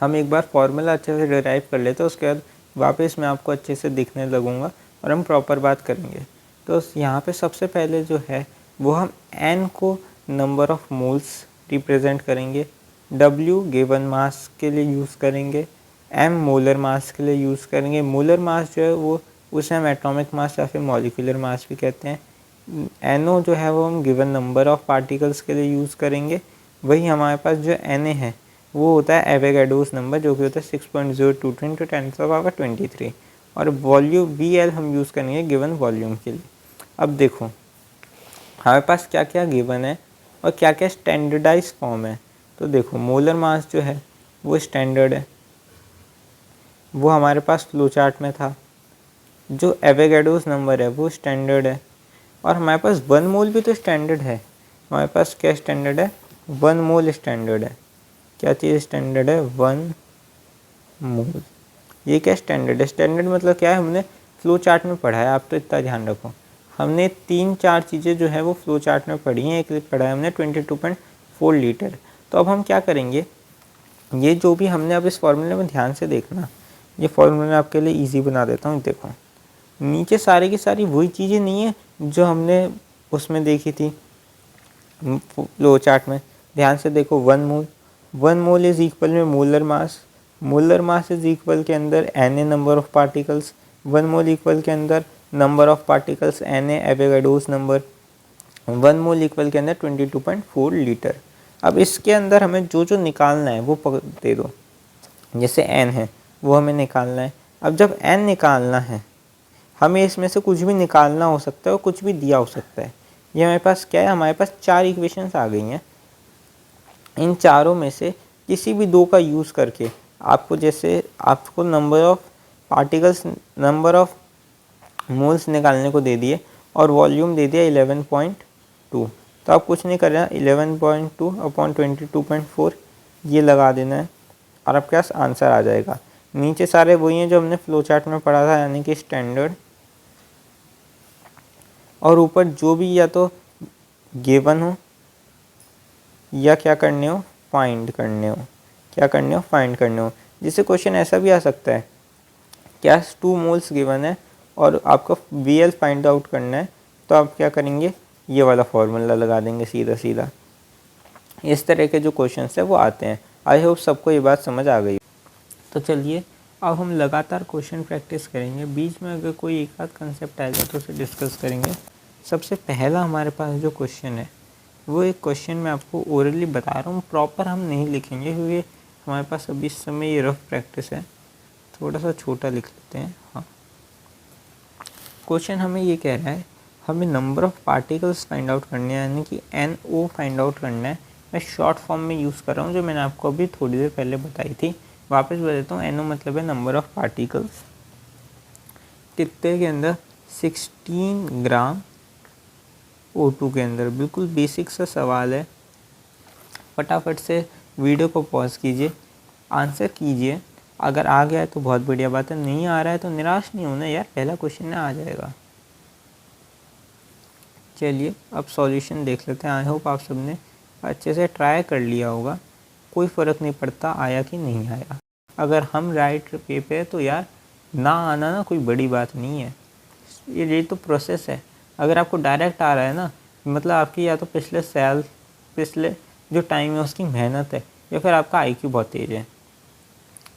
हम एक बार फार्मूला अच्छे से डिराइव कर लेते हैं, उसके बाद वापस मैं आपको अच्छे से दिखने लगूंगा और हम प्रॉपर बात करेंगे। तो यहाँ पे सबसे पहले जो है वो हम n को नंबर ऑफ़ मोल्स रिप्रेजेंट करेंगे, w गिवन मास के लिए यूज़ करेंगे, m मोलर मास के लिए यूज़ करेंगे। मोलर मास जो है वो उसे हम एटॉमिक मास या फिर मॉलिक्यूलर मास भी कहते हैं। NO जो है वो हम गिवन नंबर ऑफ़ पार्टिकल्स के लिए यूज़ करेंगे। वही हमारे पास जो Na है वो होता है एवोगाड्रोस नंबर, जो कि होता है 6.022 × 10⁻23। और वॉल्यूम VL हम यूज़ करेंगे गिवन वॉल्यूम के लिए। अब देखो हमारे पास क्या क्या गिवन है और क्या क्या स्टैंडर्डाइज फॉर्म है। तो देखो मोलर मास जो है वो स्टैंडर्ड है, वो हमारे पास फ्लो चार्ट में था। जो एवोगाड्रोस नंबर है वो स्टैंडर्ड है, और हमारे पास 1 मोल भी तो स्टैंडर्ड है। हमारे पास क्या स्टैंडर्ड है, 1 मोल स्टैंडर्ड है। क्या चीज़ स्टैंडर्ड है, 1 मोल। ये क्या स्टैंडर्ड है, स्टैंडर्ड मतलब क्या है, हमने फ्लो चार्ट में पढ़ा है। आप तो इतना ध्यान रखो, हमने 3-4 चीज़ें जो है वो फ्लो चार्ट में पढ़ी हैं। एक पढ़ा है हमने 22.4 लीटर। तो अब हम क्या करेंगे, ये जो भी हमने अब इस फॉर्मूले में ध्यान से देखना, ये फॉर्मूला आपके लिए ईजी बना देता हूँ। देखो नीचे सारी की सारी वही चीज़ें नहीं है जो हमने उसमें देखी थी फ्लो चार्ट में। ध्यान से देखो, 1 मोल इज़ इक्वल में molar mass, molar mass is equal के अंदर Na number of particles, 1 mole equal के अंदर number of particles Na Avogadro's number, 1 mole equal के अंदर 22.4 लीटर। अब इसके अंदर हमें जो जो निकालना है वो दे दो। जैसे n है वो हमें निकालना है। अब जब n निकालना है, हमें इसमें से कुछ भी निकालना हो सकता है और कुछ भी दिया हो सकता है। ये हमारे पास क्या है, हमारे पास 4 इक्वेशंस आ गई हैं। इन चारों में से किसी भी 2 का यूज़ करके आपको, जैसे आपको number of particles, number of moles निकालने को दे दिए और वॉल्यूम दे दिया 11.2, तो आप कुछ नहीं कर रहे हैं, 11.2/22.4 ये लगा देना है और आपके पास आंसर आ जाएगा। नीचे सारे वही हैं जो हमने फ्लो चार्ट में पढ़ा था, यानी कि स्टैंडर्ड, और ऊपर जो भी या तो गिवन हो या क्या करने हो, फाइंड करने हो, क्या करने हो, फाइंड करने हो। जिससे क्वेश्चन ऐसा भी आ सकता है, क्या 2 मोल्स गिवन है और आपको VL फाइंड आउट करना है, तो आप क्या करेंगे, ये वाला फॉर्मूला लगा देंगे सीधा सीधा। इस तरह के जो क्वेश्चंस है वो आते हैं। आई होप सबको ये बात समझ आ गई। तो चलिए अब हम लगातार क्वेश्चन प्रैक्टिस करेंगे, बीच में अगर कोई एक आध कंसेप्ट आएगा तो उसे डिस्कस करेंगे। सबसे पहला हमारे पास जो क्वेश्चन है वो एक क्वेश्चन मैं आपको ओरली बता रहा हूँ, प्रॉपर हम नहीं लिखेंगे क्योंकि हमारे पास अभी इस समय ये रफ प्रैक्टिस है। थोड़ा सा छोटा लिख लेते हैं। हाँ, क्वेश्चन हमें ये कह रहा है, हमें number of particles find out करने हैं, यानी कि NO फाइंड आउट करना है। मैं शॉर्ट फॉर्म में यूज़ कर रहा हूँ, जो मैंने आपको अभी थोड़ी देर पहले बताई थी। वापस बता देता हूँ, NO मतलब है नंबर ऑफ़ पार्टिकल्स। कितने के अंदर, 16 ग्राम O2 के अंदर। बिल्कुल बेसिक सा सवाल है, फटाफट से वीडियो को पॉज कीजिए, आंसर कीजिए। अगर आ गया है तो बहुत बढ़िया बात है, नहीं आ रहा है तो निराश नहीं होना यार, पहला क्वेश्चन ना आ जाएगा। चलिए अब सॉल्यूशन देख लेते हैं। आई होप आप सबने अच्छे से ट्राई कर लिया होगा, कोई फ़र्क नहीं पड़ता आया कि नहीं आया। अगर हम राइट वे पे तो यार ना आना ना कोई बड़ी बात नहीं है, ये तो प्रोसेस है। अगर आपको डायरेक्ट आ रहा है ना, मतलब आपकी या तो पिछले जो टाइम है उसकी मेहनत है, या फिर आपका IQ बहुत तेज़ है।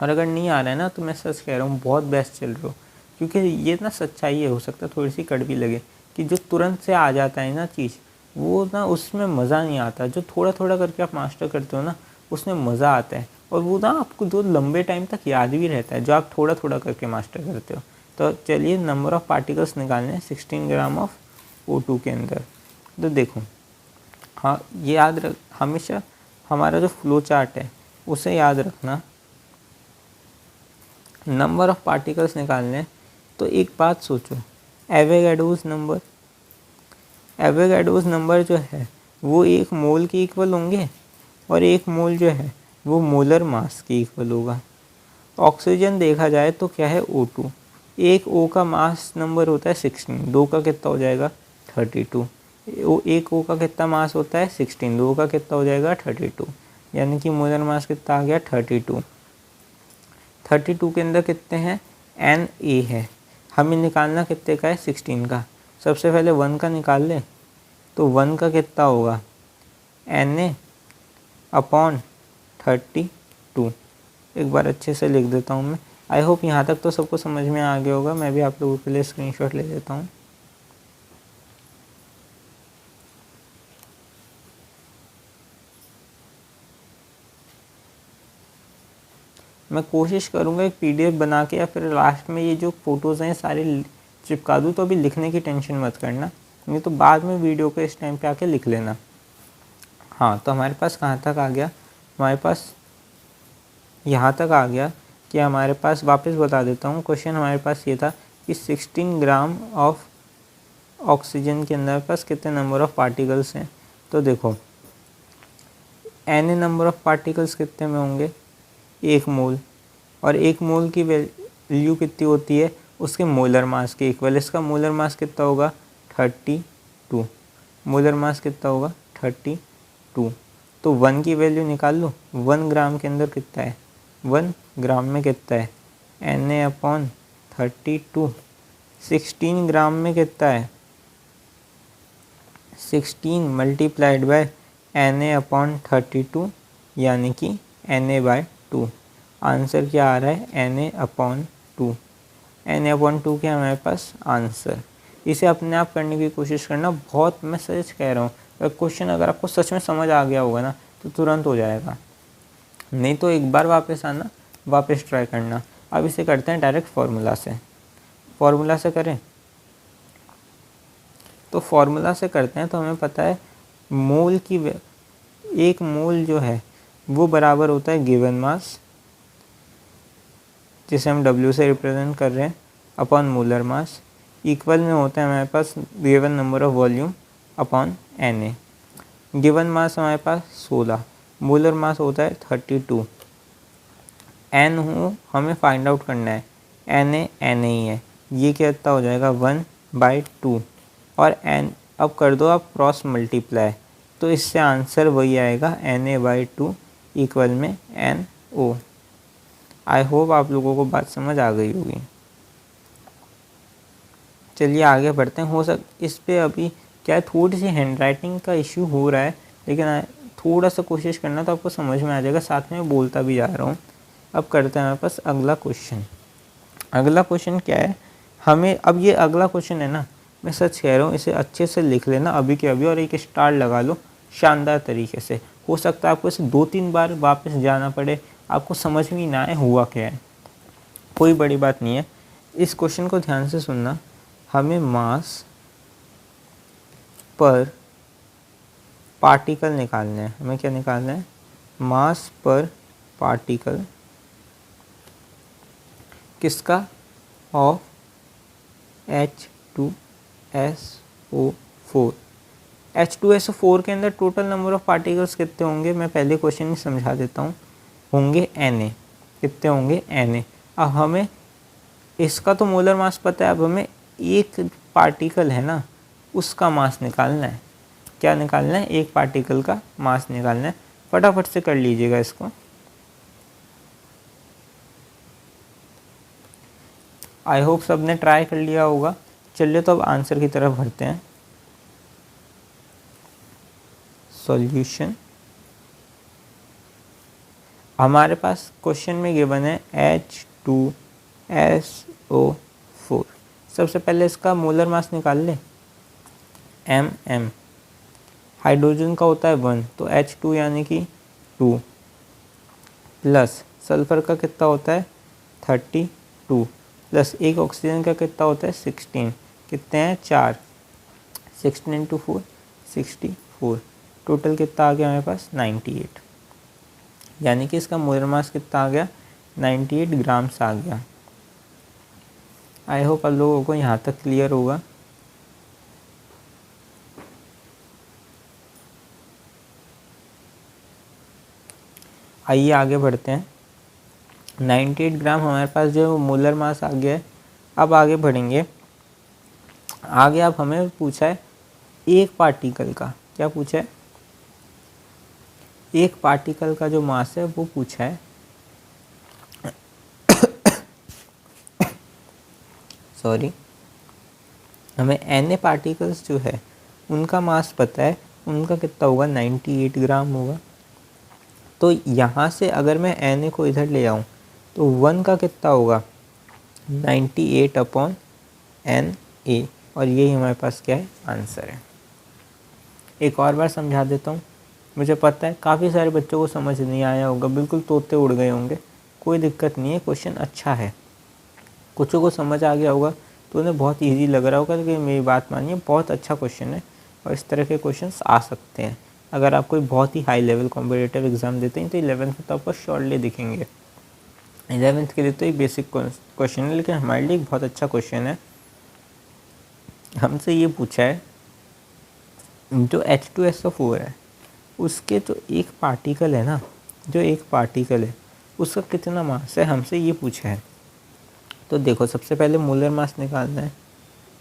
और अगर नहीं आ रहा है ना, तो मैं सच कह रहा हूँ बहुत बेस्ट चल रहे हो, क्योंकि ये ना सच्चाई है, हो सकता है थोड़ी सी कड़वी लगे, कि जो तुरंत से आ जाता है ना चीज़, वो ना उसमें मज़ा नहीं आता। जो थोड़ा थोड़ा करके आप मास्टर करते हो ना, उसमें मज़ा आता है। और वो ना आपको जो लंबे टाइम तक याद भी रहता है, जो आप थोड़ा थोड़ा करके मास्टर करते हो। तो चलिए नंबर ऑफ़ पार्टिकल्स निकालने हैं 16 ग्राम ऑफ O2 के अंदर। तो देखो, हाँ ये याद रख, हमेशा हमारा जो फ्लो चार्ट है उसे याद रखना। नंबर ऑफ़ पार्टिकल्स निकालने, तो एक बात सोचो, एवोगाड्रोस नंबर, एवोगाड्रोस नंबर जो है वो एक मोल के इक्वल होंगे, और एक मोल जो है वो मोलर मास के इक्वल होगा। ऑक्सीजन देखा जाए तो क्या है, O2, एक O का मास नंबर होता है 16, 2 का कितना हो जाएगा 32। एक O का कितना मास होता है 16, 2 का कितना हो जाएगा 32, यानी कि मोलर मास कितना आ गया 32। 32 के अंदर कितने हैं, Na है, हमें निकालना कितने का है 16 का। सबसे पहले 1 का निकाल ले, तो 1 का कितना होगा Na/32। एक बार अच्छे से लिख देता हूँ मैं। आई होप यहाँ तक तो सबको समझ में आ गया होगा। मैं भी आप लोगों के लिए स्क्रीनशॉट ले लेता हूँ। मैं कोशिश करूँगा एक PDF बना के या फिर लास्ट में ये जो फ़ोटोज़ हैं सारे चिपका दूँ, तो अभी लिखने की टेंशन मत करना, नहीं तो बाद में वीडियो को इस टाइम पे आके लिख लेना। हाँ, तो हमारे पास कहाँ तक आ गया, हमारे पास यहाँ तक आ गया कि हमारे पास, वापस बता देता हूँ, क्वेश्चन हमारे पास ये था कि 16 ग्राम ऑफ ऑक्सीजन के अंदर पास कितने नंबर ऑफ़ पार्टिकल्स हैं। तो देखो Na नंबर ऑफ़ पार्टिकल्स कितने में होंगे, 1 मोल, और 1 मोल की वैल्यू कितनी होती है, उसके मोलर मास के इक्वल। इसका मोलर मास कितना होगा 32, मोलर मास कितना होगा 32। तो 1 की वैल्यू निकाल लो, 1 ग्राम के अंदर कितना है, 1 ग्राम में कितना है Na/32। 16 ग्राम में कितना है, 16 मल्टीप्लाइड बाय Na/32, यानी कि Na/2। आंसर क्या आ रहा है Na/2। Na/2 क्या हमारे पास आंसर। इसे अपने आप करने की कोशिश करना, बहुत मैं सच कह रहा हूँ। क्वेश्चन अगर आपको सच में समझ आ गया होगा ना तो तुरंत हो जाएगा, नहीं तो एक बार वापस आना, वापस ट्राई करना। अब इसे करते हैं डायरेक्ट फार्मूला से। फार्मूला से करें तो फार्मूला से करते हैं, तो हमें पता है मोल की, एक मोल जो है वो बराबर होता है गिवन मास, जिसे हम W से रिप्रेजेंट कर रहे हैं, अपॉन मोलर मास, इक्वल में होता है हमारे पास given number of volume upon Na। Given mass हमारे पास 16, मोलर मास होता है 32। N हो हमें फाइंड आउट करना है, Na ही है, ये कितना हो जाएगा 1/2, और N अब कर दो आप क्रॉस मल्टीप्लाई, तो इससे आंसर वही आएगा Na/2 इक्वल में NO। आई होप आप लोगों को बात समझ आ गई होगी। चलिए आगे बढ़ते हैं। इस पे अभी क्या है, थोड़ी सी हैंडराइटिंग का इश्यू हो रहा है, लेकिन थोड़ा सा कोशिश करना तो आपको समझ में आ जाएगा, साथ में बोलता भी जा रहा हूँ। अब करते हैं हमारे पास अगला क्वेश्चन। अगला क्वेश्चन क्या है, हमें अब ये अगला क्वेश्चन है ना, मैं सच कह रहा हूँ, इसे अच्छे से लिख लेना अभी के अभी, और एक स्टार लगा लो शानदार तरीके से। हो सकता है आपको इसे 2-3 बार वापस जाना पड़े, आपको समझ में ना आए हुआ क्या है, कोई बड़ी बात नहीं है। इस क्वेश्चन को ध्यान से सुनना। हमें मास पर पार्टिकल निकालना है। हमें क्या निकालना है, मास पर पार्टिकल, किसका, ऑफ H2SO4। H2SO4 के अंदर टोटल नंबर ऑफ पार्टिकल्स कितने होंगे, मैं पहले क्वेश्चन ही समझा देता हूँ। होंगे Na, कितने होंगे Na। अब हमें इसका तो मोलर मास पता है, अब हमें एक पार्टिकल है ना उसका मास निकालना है। क्या निकालना है, एक पार्टिकल का मास निकालना है। फटाफट से कर लीजिएगा इसको। आई होप सब ने ट्राई कर लिया होगा। चलिए तो अब आंसर की तरफ बढ़ते हैं। सॉल्यूशन, हमारे पास क्वेश्चन में गिवन है H2SO4। सबसे पहले इसका मोलर मास निकाल ले, mm। हाइड्रोजन का होता है 1, तो H2 यानी कि 2, प्लस सल्फ़र का कितना होता है 32 प्लस एक ऑक्सीजन का कितना होता है 16, कितने हैं 4, 16 इंटू 4 64, टोटल कितना आ गया हमारे पास 98, यानी कि इसका मोलर मास कितना आ गया 98 ग्राम्स आ गया। आई होप आप लोगों को यहाँ तक क्लियर होगा। आइए आगे बढ़ते हैं। 98 ग्राम हमारे पास जो मोलर मास आ गया है। अब आगे बढ़ेंगे। आगे अब हमें पूछा है एक पार्टिकल का, क्या पूछा है, एक पार्टिकल का जो मास है वो पूछा है। सॉरी, हमें Na पार्टिकल्स जो है उनका मास पता है, उनका कितना होगा 98 ग्राम होगा। तो यहाँ से अगर मैं Na को इधर ले आऊँ तो 1 का कितना होगा 98 अपॉन Na, और यही हमारे पास क्या है आंसर है। एक और बार समझा देता हूँ। मुझे पता है काफ़ी सारे बच्चों को समझ नहीं आया होगा, बिल्कुल तोते उड़ गए होंगे, कोई दिक्कत नहीं है, क्वेश्चन अच्छा है। कुछ को समझ आ गया होगा तो उन्हें बहुत इजी लग रहा होगा कि मेरी बात मानिए, बहुत अच्छा क्वेश्चन है और इस तरह के क्वेश्चंस आ सकते हैं। अगर आप कोई बहुत ही हाई लेवल कॉम्पिटिटिव एग्ज़ाम देते हैं तो 11th में तो आपको श्योरली दिखेंगे। 11th के लिए तो एक बेसिक क्वेश्चन है, लेकिन हमारे लिए एक बहुत अच्छा क्वेश्चन है। हमसे ये पूछा है जो H2SO4 है उसके जो एक पार्टिकल है ना, जो एक पार्टिकल है उसका कितना मास है, हमसे ये पूछा है। तो देखो सबसे पहले मोलर मास निकालना है।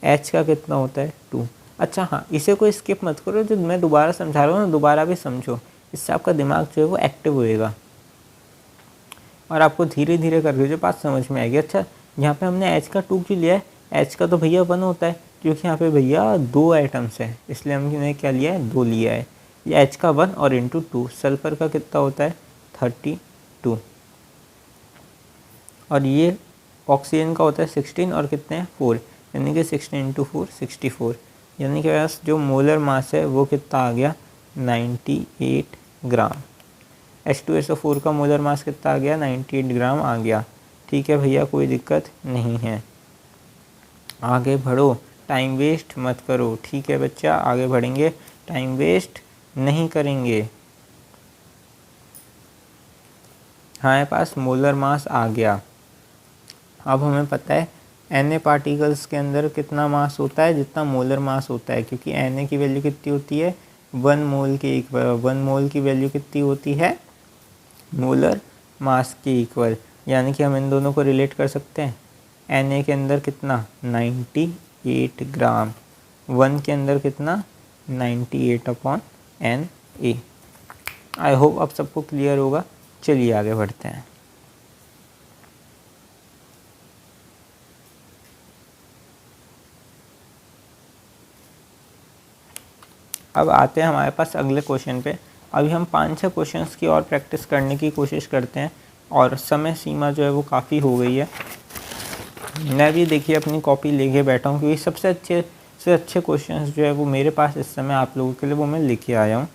H का कितना होता है 2। अच्छा हाँ, इसे कोई स्किप मत करो, जो मैं दोबारा समझा रहा हूँ ना दोबारा भी समझो, इससे आपका दिमाग जो है वो एक्टिव होएगा और आपको धीरे धीरे करके जो बात समझ में आएगी। अच्छा, यहाँ पे हमने H का 2 क्यों लिया है, H का तो भैया 1 होता है, क्योंकि यहाँ पे भैया 2 आइटम्स है, इसलिए हमने क्या लिया है 2 लिया है। ये H का 1 और इंटू 2, सल्फ़र का कितना होता है 32, और ये ऑक्सीजन का होता है 16 और कितने हैं 4, यानी कि 16 इंटू 4 64, यानी कि बस जो मोलर मास है वो कितना आ गया 98 ग्राम। H2SO4 का मोलर मास कितना आ गया 98 ग्राम आ गया। ठीक है भैया, कोई दिक्कत नहीं है, आगे बढ़ो, टाइम वेस्ट मत करो। ठीक है बच्चा, आगे बढ़ेंगे, टाइम वेस्ट नहीं करेंगे। हमारे पास मोलर मास आ गया। अब हमें पता है Na पार्टिकल्स के अंदर कितना मास होता है, जितना मोलर मास होता है, क्योंकि Na की वैल्यू कितनी होती है 1 मोल के इक्वल। 1 मोल की वैल्यू कितनी होती है मोलर मास के इक्वल, यानी कि हम इन दोनों को रिलेट कर सकते हैं। Na के अंदर कितना 98 ग्राम, 1 के अंदर कितना 98 अपॉन Na। आई होप अब सबको क्लियर होगा। चलिए आगे बढ़ते हैं। अब आते हैं हमारे पास अगले क्वेश्चन पे। अभी हम 5-6 क्वेश्चंस की और प्रैक्टिस करने की कोशिश करते हैं और समय सीमा जो है वो काफ़ी हो गई है। मैं भी देखिए अपनी कॉपी लेके बैठा हूँ, क्योंकि सबसे अच्छे से अच्छे क्वेश्चंस जो है वो मेरे पास इस समय आप लोगों के लिए वो मैं लेके आया हूँ।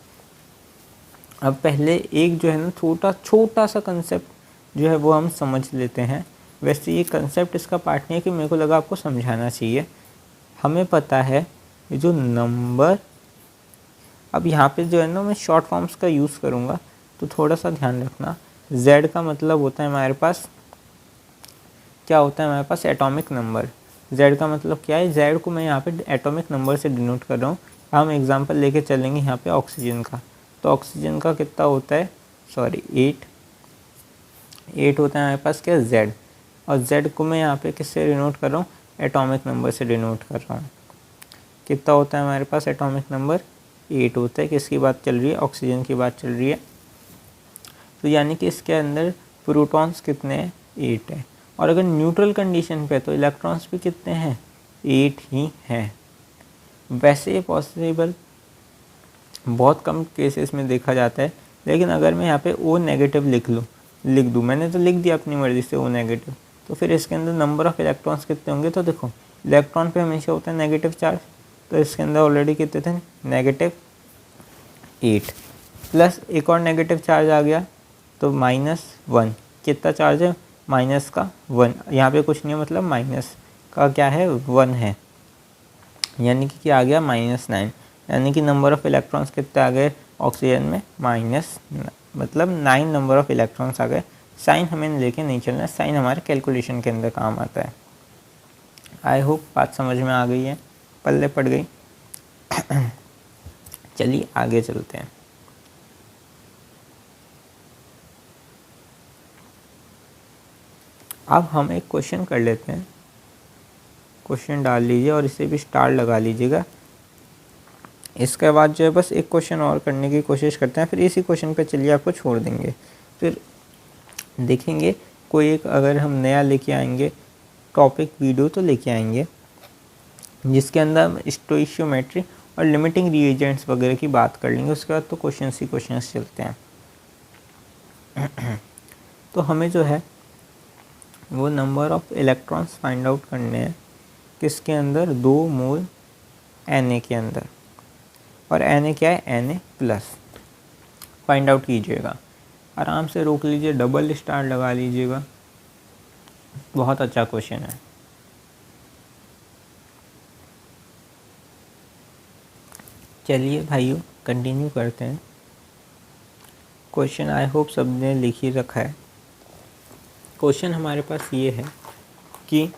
अब पहले एक जो है ना छोटा सा कंसेप्ट जो है वो हम समझ लेते हैं। वैसे ये कंसेप्ट इसका पार्ट नहीं है कि मेरे को लगा आपको समझाना चाहिए। हमें पता है जो नंबर, अब यहाँ पे जो है ना मैं शॉर्ट फॉर्म्स का यूज़ करूँगा तो थोड़ा सा ध्यान रखना। Z का मतलब होता है हमारे पास, क्या होता है हमारे पास एटॉमिक नंबर। Z का मतलब क्या है, Z को मैं यहाँ पे एटॉमिक नंबर से डिनोट कर रहा हूँ। हम एग्जांपल लेके चलेंगे यहाँ पे ऑक्सीजन का, तो ऑक्सीजन का कितना होता है 8 होता है हमारे पास क्या Z, और Z को मैं यहाँ पे किससे डिनोट कर रहा हूँ एटॉमिक नंबर से डिनोट कर रहा हूँ। कितना होता है हमारे पास एटॉमिक नंबर 8 होता है। किसकी बात चल रही है, ऑक्सीजन की बात चल रही है। तो यानी कि इसके अंदर प्रोटॉन्स कितने हैं 8 है, और अगर न्यूट्रल कंडीशन पे तो इलेक्ट्रॉन्स भी कितने हैं 8 ही हैं। वैसे ये पॉसिबल बहुत कम केसेस में देखा जाता है, लेकिन अगर मैं यहाँ पे O नेगेटिव लिख दूँ, मैंने तो लिख दिया अपनी मर्ज़ी से O नेगेटिव, तो फिर इसके अंदर नंबर ऑफ़ इलेक्ट्रॉन्स कितने होंगे। तो देखो इलेक्ट्रॉन पे हमेशा होता है नेगेटिव चार्ज, तो इसके अंदर ऑलरेडी कितने थे -8 प्लस एक और नेगेटिव चार्ज आ गया तो -1 कितना चार्ज है, माइनस का 1, यहाँ पे कुछ नहीं है मतलब माइनस का क्या है 1 है, यानी कि क्या आ गया -9, यानी कि नंबर ऑफ़ इलेक्ट्रॉन्स कितने आ गए ऑक्सीजन में माइनस, मतलब 9 नंबर ऑफ़ इलेक्ट्रॉन्स आ गए। साइन हमें लेके नहीं चलना, साइन हमारे कैलकुलेशन के अंदर काम आता है। आई होप बात समझ में आ गई है, पल्ले पड़ गई। चलिए आगे चलते हैं। अब हम एक क्वेश्चन कर लेते हैं, क्वेश्चन डाल लीजिए और इसे भी स्टार लगा लीजिएगा। इसके बाद जो है बस एक क्वेश्चन और करने की कोशिश करते हैं, फिर इसी क्वेश्चन पे चलिए आपको छोड़ देंगे, फिर देखेंगे कोई एक अगर हम नया लेके आएंगे टॉपिक वीडियो तो लेके आएंगे जिसके अंदर हम स्टोइशियोमेट्री और लिमिटिंग रिएजेंट्स वगैरह की बात कर लेंगे। उसके बाद तो क्वेश्चंस ही क्वेश्चंस चलते हैं। तो हमें जो है वो number of electrons find out करने हैं किसके अंदर, 2 मोल Na के अंदर, और Na क्या है Na+, फाइंड आउट कीजिएगा। आराम से रोक लीजिए, डबल स्टार लगा लीजिएगा, बहुत अच्छा क्वेश्चन है। चलिए भाइयों कंटिन्यू करते हैं। क्वेश्चन आई होप सबने लिख ही रखा है। क्वेश्चन हमारे पास ये है कि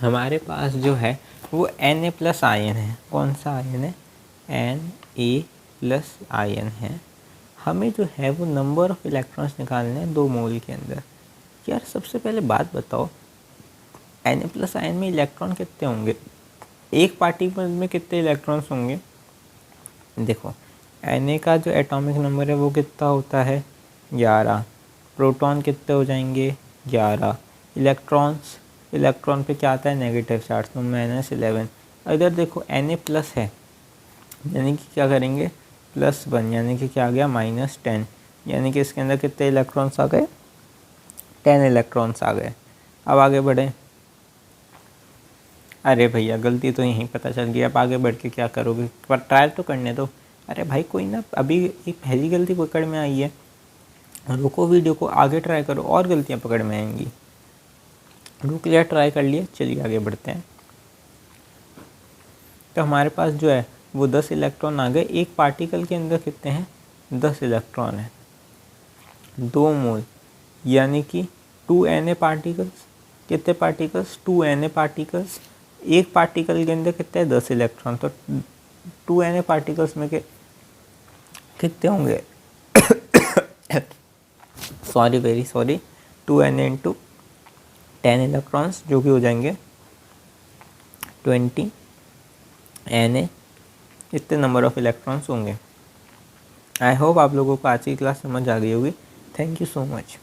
हमारे पास जो है वो Na+ आयन है। कौन सा आयन है, Na+ आयन है। हमें जो है वो नंबर ऑफ़ इलेक्ट्रॉन्स निकालने हैं 2 मोल के अंदर। यार सबसे पहले बात बताओ, Na+ आयन में इलेक्ट्रॉन कितने होंगे, एक पार्टिकल में कितने इलेक्ट्रॉन्स होंगे। देखो Na का जो एटॉमिक नंबर है वो कितना होता है 11, प्रोटॉन कितने हो जाएंगे 11, इलेक्ट्रॉन पे क्या आता है नेगेटिव चार्ज तो -11। इधर देखो Na+ है, यानी कि क्या करेंगे +1, यानी कि क्या आ गया -10, यानी कि इसके अंदर कितने इलेक्ट्रॉन्स आ गए 10 इलेक्ट्रॉन्स आ गए। अब आगे बढ़ें। अरे भैया गलती तो यहीं पता चल गई, अब आगे बढ़ के क्या करोगे, पर ट्रायल तो करने दो। अरे भाई कोई ना, अभी एक पहली गलती पकड़ में आई है, रुको वीडियो को आगे ट्राई करो और गलतियाँ पकड़ में आएंगी। रुक लिया, ट्राई कर लिया, चलिए आगे बढ़ते हैं। तो हमारे पास जो है वो 10 इलेक्ट्रॉन आ गए। एक पार्टिकल के अंदर कितने हैं 10 इलेक्ट्रॉन है, 2 मोल, यानी कि 2 Na पार्टिकल्स। कितने पार्टिकल्स 2 Na पार्टिकल्स। एक पार्टिकल के अंदर कितने हैं 10 इलेक्ट्रॉन, तो 2 Na पार्टिकल्स में कितने होंगे sorry very sorry 2 Na × 10 electrons, जो कि हो जाएंगे 20 Na, इतने नंबर ऑफ़ इलेक्ट्रॉन्स होंगे। आई होप आप लोगों को आज की क्लास समझ आ गई होगी। Thank you so much.